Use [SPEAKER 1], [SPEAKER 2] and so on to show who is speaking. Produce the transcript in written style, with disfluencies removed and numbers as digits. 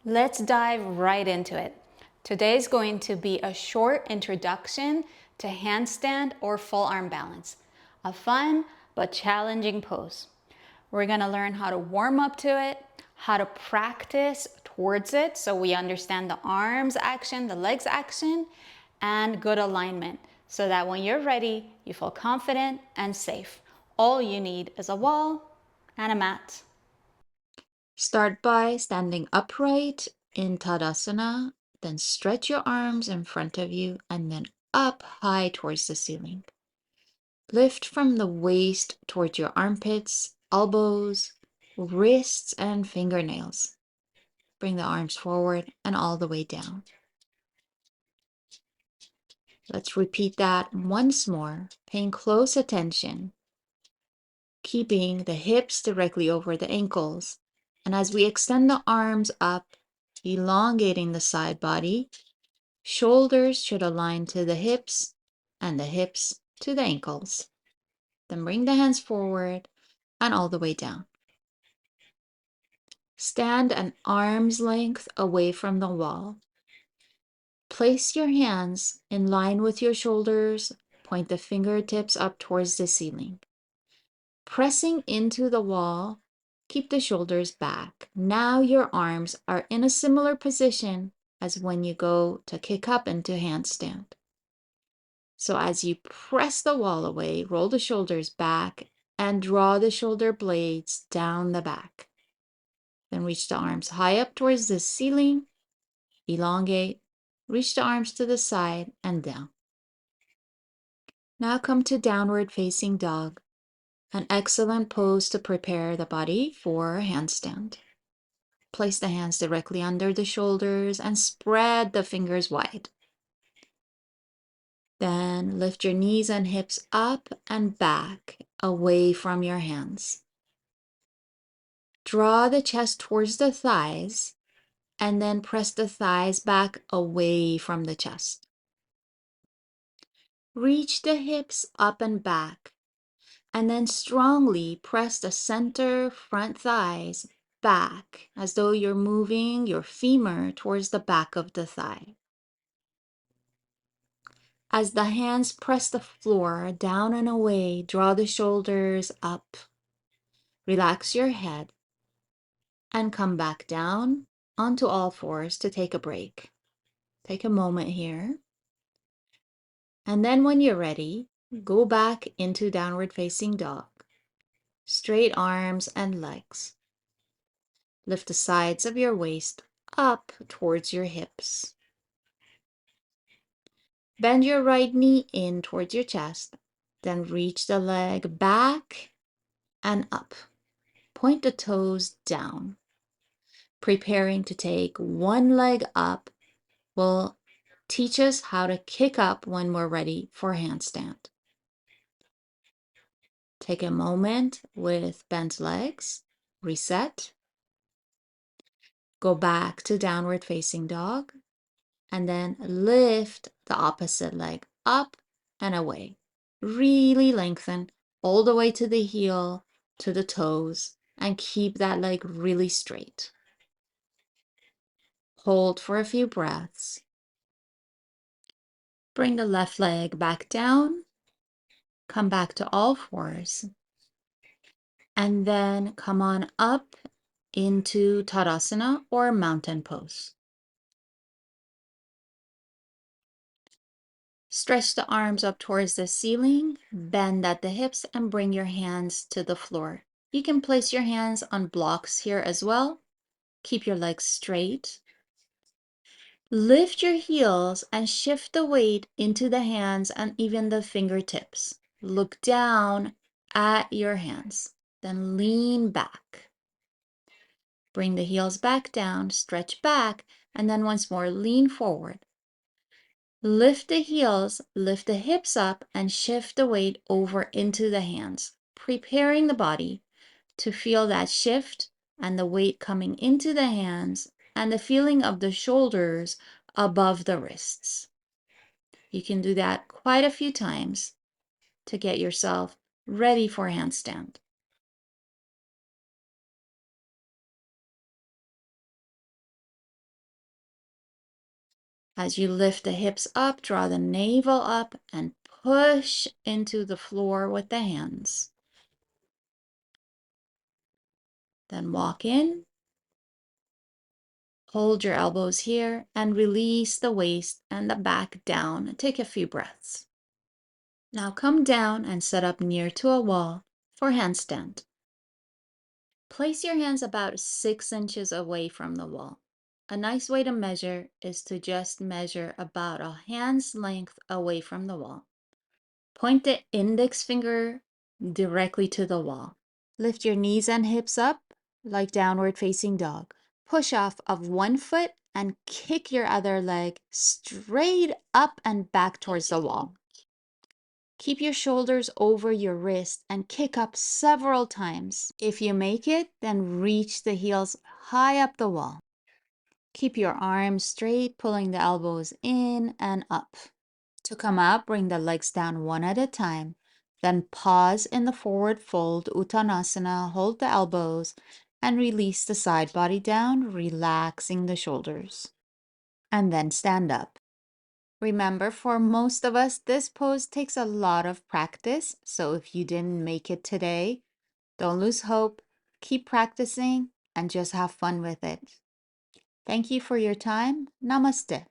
[SPEAKER 1] Let's dive right into it. Today is going to be a short introduction to handstand or full arm balance, a fun but challenging pose. We're going to learn how to warm up to it, how to practice towards it so we understand the arms action, the legs action, and good alignment so that when you're ready, you feel confident and safe. All you need is a wall and a mat.
[SPEAKER 2] Start by standing upright in Tadasana, then stretch your arms in front of you and then up high towards the ceiling. Lift from the waist towards your armpits, elbows, wrists, and fingernails. Bring the arms forward and all the way down. Let's repeat that once more, paying close attention, keeping the hips directly over the ankles. And as we extend the arms up, elongating the side body, shoulders should align to the hips and the hips to the ankles. Then bring the hands forward and all the way down. Stand an arm's length away from the wall. Place your hands in line with your shoulders. Point the fingertips up towards the ceiling. Pressing into the wall, keep the shoulders back. Now your arms are in a similar position as when you go to kick up into handstand. So as you press the wall away, roll the shoulders back and draw the shoulder blades down the back. Then reach the arms high up towards the ceiling, elongate, reach the arms to the side and down. Now come to downward facing dog, an excellent pose to prepare the body for handstand. Place the hands directly under the shoulders and spread the fingers wide. Then lift your knees and hips up and back, away from your hands. Draw the chest towards the thighs and then press the thighs back away from the chest. Reach the hips up and back, and then strongly press the center front thighs back as though you're moving your femur towards the back of the thigh. As the hands press the floor down and away, draw the shoulders up. Relax your head and come back down onto all fours to take a break. Take a moment here. And then when you're ready, go back into downward facing dog. Straight arms and legs. Lift the sides of your waist up towards your hips. Bend your right knee in towards your chest. Then reach the leg back and up. Point the toes down. Preparing to take one leg up will teach us how to kick up when we're ready for handstand. Take a moment with bent legs, reset, go back to downward facing dog, and then lift the opposite leg up and away. Really lengthen all the way to the heel, to the toes, and keep that leg really straight. Hold for a few breaths. Bring the left leg back down. Come back to all fours. And then come on up into Tadasana or mountain pose. Stretch the arms up towards the ceiling, bend at the hips, and bring your hands to the floor. You can place your hands on blocks here as well. Keep your legs straight. Lift your heels and shift the weight into the hands and even the fingertips. Look down at your hands, then lean back. Bring the heels back down, stretch back, and then once more lean forward. Lift the heels, lift the hips up, and shift the weight over into the hands, preparing the body to feel that shift and the weight coming into the hands and the feeling of the shoulders above the wrists. You can do that quite a few times to get yourself ready for handstand. As you lift the hips up, draw the navel up and push into the floor with the hands. Then walk in, hold your elbows here, and release the waist and the back down. Take a few breaths. Now come down and set up near to a wall for handstand. Place your hands about 6 inches away from the wall. A nice way to measure is to just measure about a hand's length away from the wall. Point the index finger directly to the wall. Lift your knees and hips up like downward facing dog. Push off of one foot and kick your other leg straight up and back towards the wall. Keep your shoulders over your wrist and kick up several times. If you make it, then reach the heels high up the wall. Keep your arms straight, pulling the elbows in and up. To come up, bring the legs down one at a time. Then pause in the forward fold, Uttanasana, hold the elbows, and release the side body down, relaxing the shoulders. And then stand up. Remember, for most of us, this pose takes a lot of practice. So if you didn't make it today, don't lose hope. Keep practicing and just have fun with it. Thank you for your time. Namaste.